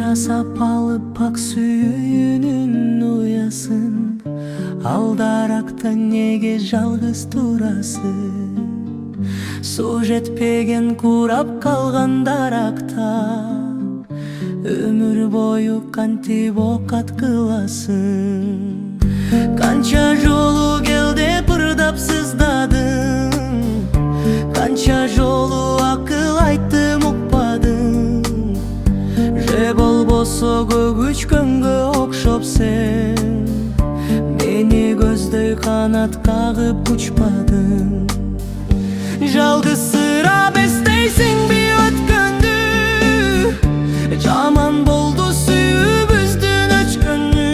жасап алып пак сүйүүнүн уясын. Ал даракта неге жалгыз турасың? Суу жетпеген курап калган даракта өмүр бою кантип окат кыласың? Канча жолу келдеп ырдап сыздадың, канча жолу акыл айттым укпадың. Же болбосо көгүчкөнгө окшоп сен мени көздөй канат кагып учпадың. Жалгызсырап эстейсиңби өткөндү? Жаман болду сүйүүбүздүн өчкөнү.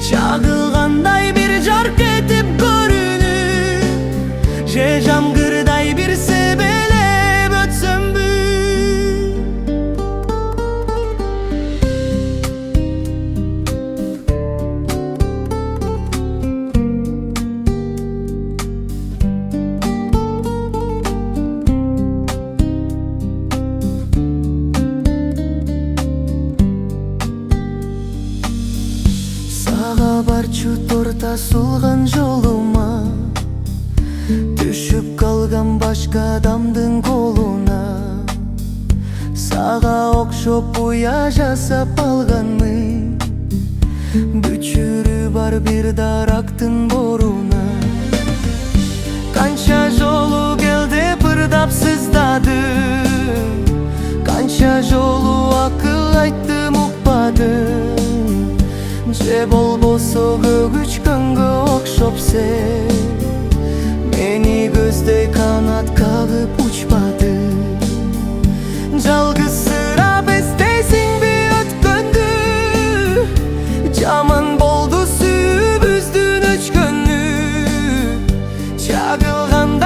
Чагылгандай бир жарк этип көрүнүп, же жамгырдай бир себелеп өтсөмбү? Сага барчу торта сулган жолума, түшүп калган башка адамдын колуна. Сага окшоп уя жасап алганмын, бүчүрү бар бир дарактын боруна. Канча жолу келдеп ырдап сыздадым, канча жолу акыл айттым укпадым. Же болбосо көгүчкөнгө окшоп сен мени көздөй канат кагып учпадың. Жалгызсырап эстейсиңби өткөндү? Жаман болду сүйүүбүздүн өчкөнү. Чагылган